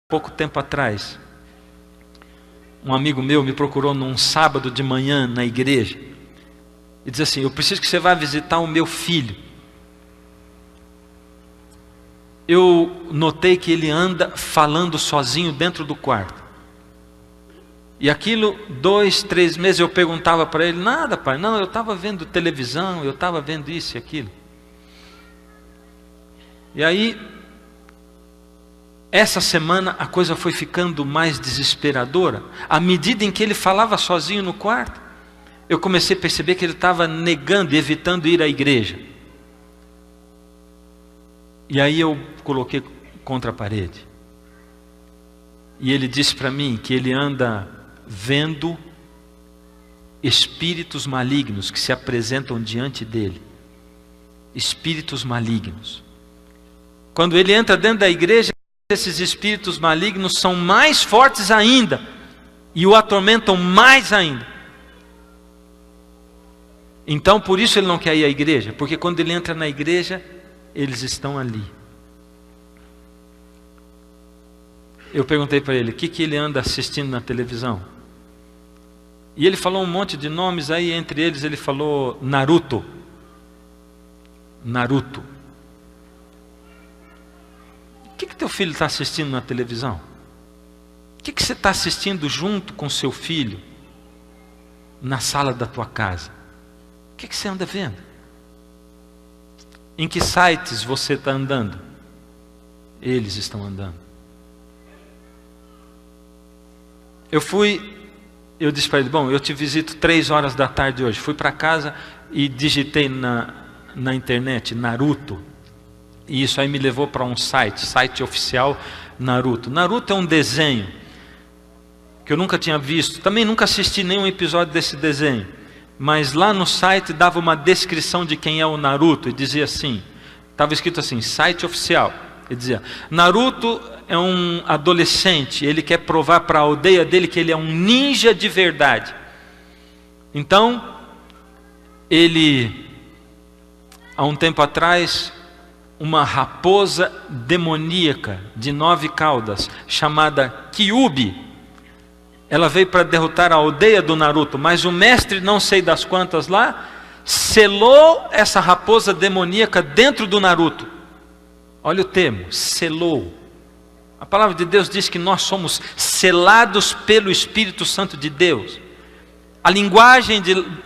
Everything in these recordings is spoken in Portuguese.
Pouco tempo atrás, um amigo meu me procurou num sábado de manhã na igreja e disse assim: eu preciso que você vá visitar o meu filho. Eu notei que ele anda falando sozinho dentro do quarto. E aquilo, 2, 3 meses eu perguntava para ele: nada, pai, não, eu estava vendo televisão, eu estava vendo isso e aquilo. E aí, essa semana a coisa foi ficando mais desesperadora. À medida em que ele falava sozinho no quarto, eu comecei a perceber que ele estava negando e evitando ir à igreja. E aí eu coloquei contra a parede. E ele disse para mim que ele anda vendo espíritos malignos que se apresentam diante dele. Espíritos malignos. Quando ele entra dentro da igreja, esses espíritos malignos são mais fortes ainda e o atormentam mais ainda. Então por isso ele não quer ir à igreja, porque quando ele entra na igreja, eles estão ali. Eu perguntei para ele: o que ele anda assistindo na televisão? E ele falou um monte de nomes aí, entre eles ele falou Naruto. Naruto. O que teu filho está assistindo na televisão? O que você está assistindo junto com seu filho na sala da tua casa? O que você anda vendo? Em que sites você está andando? Eles estão andando. Eu disse para ele: bom, eu te visito 3 horas da tarde hoje. Fui para casa e digitei na internet Naruto. E isso aí me levou para um site oficial Naruto. Naruto é um desenho que eu nunca tinha visto. Também nunca assisti nenhum episódio desse desenho. Mas lá no site dava uma descrição de quem é o Naruto. E dizia assim, estava escrito assim, site oficial. Ele dizia: Naruto é um adolescente. Ele quer provar para a aldeia dele que ele é um ninja de verdade. Então, ele, há um tempo atrás, uma raposa demoníaca de 9 caudas, chamada Kyuubi, ela veio para derrotar a aldeia do Naruto, mas o mestre, não sei das quantas lá, selou essa raposa demoníaca dentro do Naruto. Olha o termo, selou. A palavra de Deus diz que nós somos selados pelo Espírito Santo de Deus. A linguagem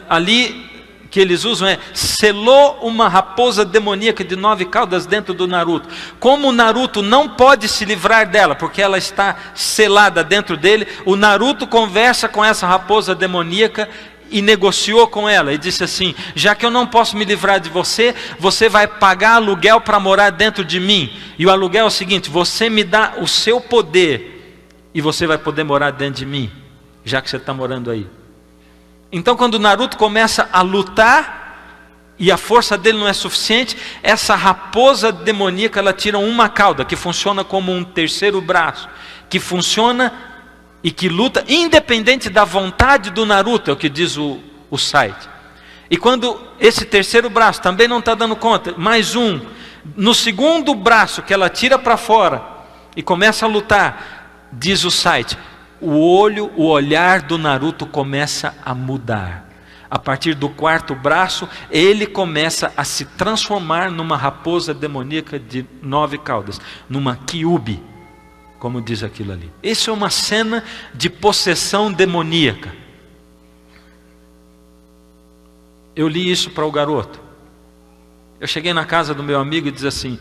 ali que eles usam é: selou uma raposa demoníaca de 9 caudas dentro do Naruto. Como o Naruto não pode se livrar dela, porque ela está selada dentro dele, o Naruto conversa com essa raposa demoníaca e negociou com ela, e disse assim: já que eu não posso me livrar de você, você vai pagar aluguel para morar dentro de mim. E o aluguel é o seguinte: você me dá o seu poder, e você vai poder morar dentro de mim, já que você está morando aí. Então quando o Naruto começa a lutar, e a força dele não é suficiente, essa raposa demoníaca, ela tira uma cauda, que funciona como um terceiro braço, que funciona e que luta independente da vontade do Naruto, é o que diz o site. E quando esse terceiro braço também não está dando conta, mais um, no segundo braço que ela tira para fora e começa a lutar, diz o site, o olhar do Naruto começa a mudar. A partir do 4º braço, ele começa a se transformar numa raposa demoníaca de 9 caudas, numa Kyuubi, como diz aquilo ali. Isso é uma cena de possessão demoníaca. Eu li isso para o garoto. Eu cheguei na casa do meu amigo e disse assim,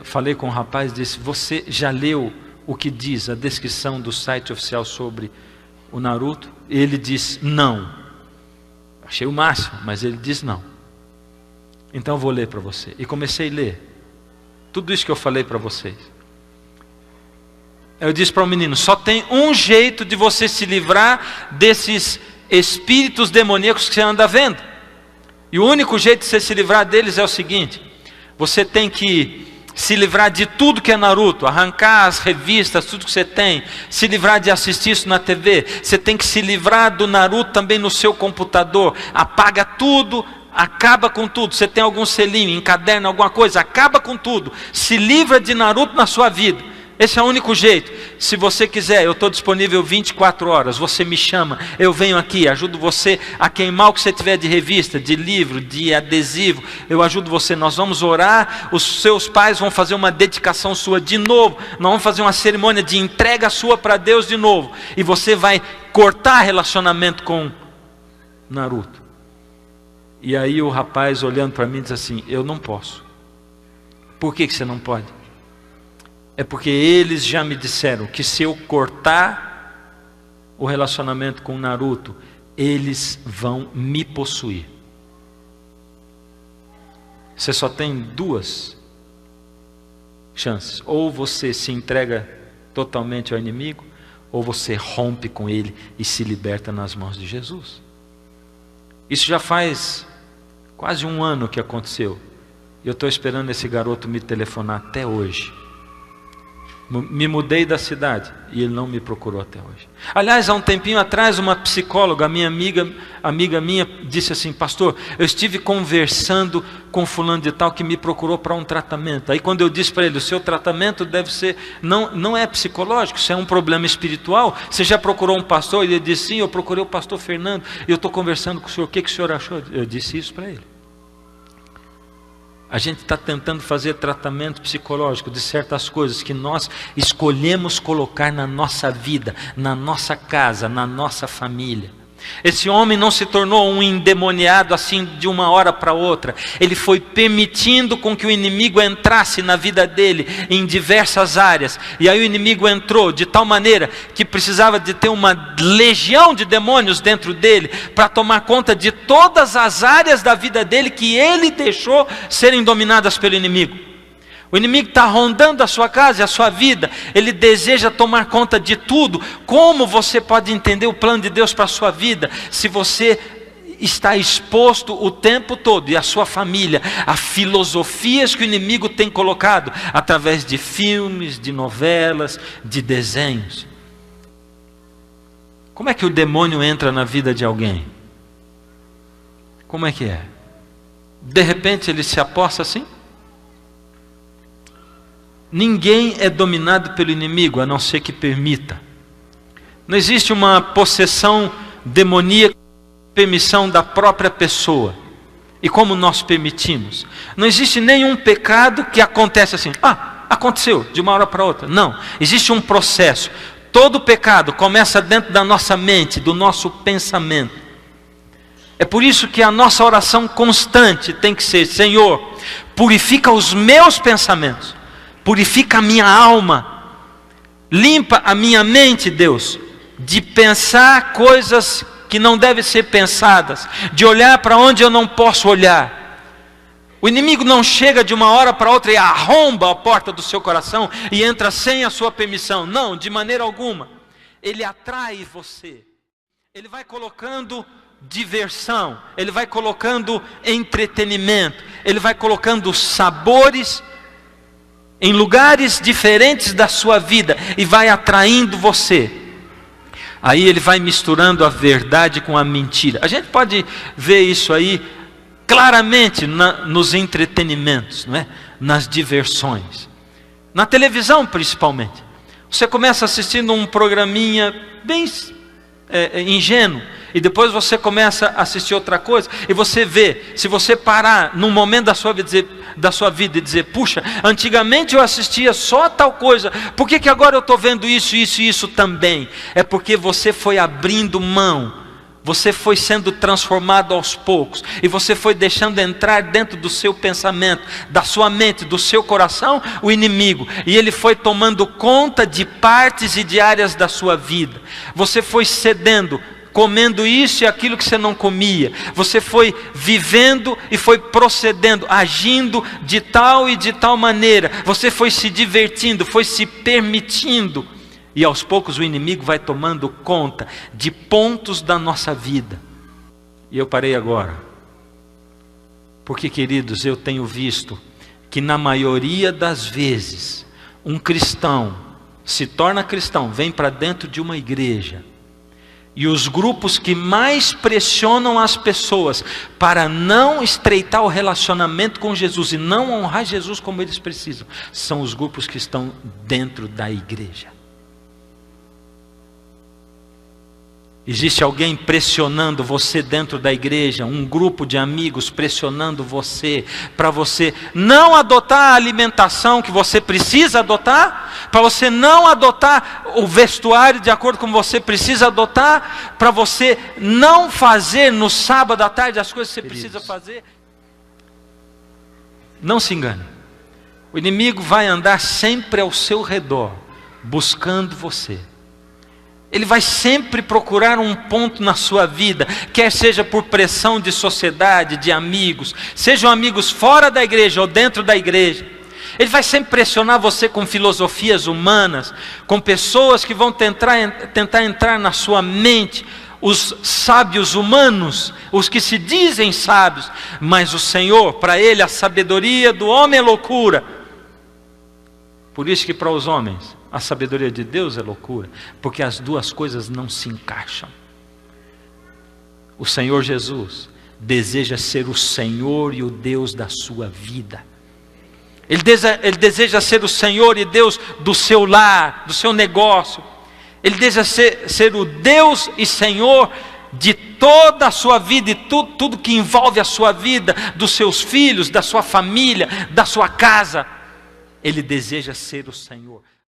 falei com o rapaz, disse: você já leu o que diz a descrição do site oficial sobre o Naruto? Ele disse: não. Achei o máximo, mas ele disse: não. Então eu vou ler para você. E comecei a ler tudo isso que eu falei para vocês. Eu disse para o menino: só tem um jeito de você se livrar desses espíritos demoníacos que você anda vendo. E o único jeito de você se livrar deles é o seguinte: você tem que se livrar de tudo que é Naruto, arrancar as revistas, tudo que você tem, se livrar de assistir isso na TV. Você tem que se livrar do Naruto também no seu computador. Apaga tudo, acaba com tudo. Você tem algum selinho, encaderna alguma coisa, acaba com tudo. Se livra de Naruto na sua vida. Esse é o único jeito. Se você quiser, eu estou disponível 24 horas. Você me chama, eu venho aqui, ajudo você a queimar o que você tiver de revista, de livro, de adesivo. Eu ajudo você, nós vamos orar, os seus pais vão fazer uma dedicação sua de novo. Nós vamos fazer uma cerimônia de entrega sua para Deus de novo. E você vai cortar relacionamento com Naruto. E aí o rapaz olhando para mim diz assim, eu não posso. Por que você não pode? É porque eles já me disseram que se eu cortar o relacionamento com o Naruto, eles vão me possuir. Você só tem duas chances. Ou você se entrega totalmente ao inimigo, ou você rompe com ele e se liberta nas mãos de Jesus. Isso já faz quase um ano que aconteceu. Eu estou esperando esse garoto me telefonar até hoje. Me mudei da cidade e ele não me procurou até hoje. Aliás, há um tempinho atrás, uma psicóloga, minha amiga minha, disse assim, pastor, eu estive conversando com fulano de tal que me procurou para um tratamento. Aí quando eu disse para ele, o seu tratamento deve ser, não é psicológico, isso é um problema espiritual. Você já procurou um pastor? Ele disse, sim, eu procurei o pastor Fernando, e eu estou conversando com o senhor, o que o senhor achou? Eu disse isso para ele. A gente está tentando fazer tratamento psicológico de certas coisas que nós escolhemos colocar na nossa vida, na nossa casa, na nossa família. Esse homem não se tornou um endemoniado assim de uma hora para outra. Ele foi permitindo com que o inimigo entrasse na vida dele em diversas áreas. E aí o inimigo entrou de tal maneira que precisava de ter uma legião de demônios dentro dele para tomar conta de todas as áreas da vida dele que ele deixou serem dominadas pelo inimigo. O inimigo está rondando a sua casa e a sua vida. Ele deseja tomar conta de tudo. Como você pode entender o plano de Deus para a sua vida se você está exposto o tempo todo, e a sua família, a filosofias que o inimigo tem colocado através de filmes, de novelas, de desenhos? Como é que o demônio entra na vida de alguém? Como é que é? De repente ele se aposta assim? Ninguém é dominado pelo inimigo, a não ser que permita. Não existe uma possessão demoníaca, permissão da própria pessoa. E como nós permitimos? Não existe nenhum pecado que acontece assim, aconteceu, de uma hora para outra. Não, existe um processo. Todo pecado começa dentro da nossa mente, do nosso pensamento. É por isso que a nossa oração constante tem que ser, Senhor, purifica os meus pensamentos. Purifica a minha alma, limpa a minha mente, Deus, de pensar coisas que não devem ser pensadas, de olhar para onde eu não posso olhar. O inimigo não chega de uma hora para outra e arromba a porta do seu coração e entra sem a sua permissão. Não, de maneira alguma. Ele atrai você. Ele vai colocando diversão, ele vai colocando entretenimento, ele vai colocando sabores em lugares diferentes da sua vida e vai atraindo você. Aí ele vai misturando a verdade com a mentira. A gente pode ver isso aí claramente nos entretenimentos, não é? Nas diversões, na televisão principalmente. Você começa assistindo um programinha bem ingênuo, e depois você começa a assistir outra coisa, e você vê, se você parar num momento da sua vida e dizer, puxa, antigamente eu assistia só tal coisa, por que agora eu estou vendo isso, isso e isso também? É porque você foi abrindo mão, você foi sendo transformado aos poucos, e você foi deixando entrar dentro do seu pensamento, da sua mente, do seu coração, o inimigo, e ele foi tomando conta de partes e de áreas da sua vida. Você foi cedendo, comendo isso e aquilo que você não comia. Você foi vivendo e foi procedendo, agindo de tal e de tal maneira. Você foi se divertindo, foi se permitindo. E aos poucos o inimigo vai tomando conta de pontos da nossa vida. E eu parei agora. Porque, queridos, eu tenho visto que na maioria das vezes, um cristão se torna cristão, vem para dentro de uma igreja, E os grupos que mais pressionam as pessoas para não estreitar o relacionamento com Jesus e não honrar Jesus como eles precisam, são os grupos que estão dentro da igreja. Existe alguém pressionando você dentro da igreja, um grupo de amigos pressionando você, para você não adotar a alimentação que você precisa adotar, para você não adotar o vestuário de acordo com você precisa adotar, para você não fazer no sábado à tarde as coisas que você precisa fazer. Não se engane, o inimigo vai andar sempre ao seu redor, buscando você. Ele vai sempre procurar um ponto na sua vida, quer seja por pressão de sociedade, de amigos, sejam amigos fora da igreja ou dentro da igreja. Ele vai sempre pressionar você com filosofias humanas, com pessoas que vão tentar entrar na sua mente, os sábios humanos, os que se dizem sábios, mas o Senhor, para ele a sabedoria do homem é loucura. Por isso que para os homens a sabedoria de Deus é loucura, porque as duas coisas não se encaixam. O Senhor Jesus deseja ser o Senhor e o Deus da sua vida. Ele deseja ser o Senhor e Deus do seu lar, do seu negócio. Ele deseja ser o Deus e Senhor de toda a sua vida e tudo que envolve a sua vida, dos seus filhos, da sua família, da sua casa. Ele deseja ser o Senhor.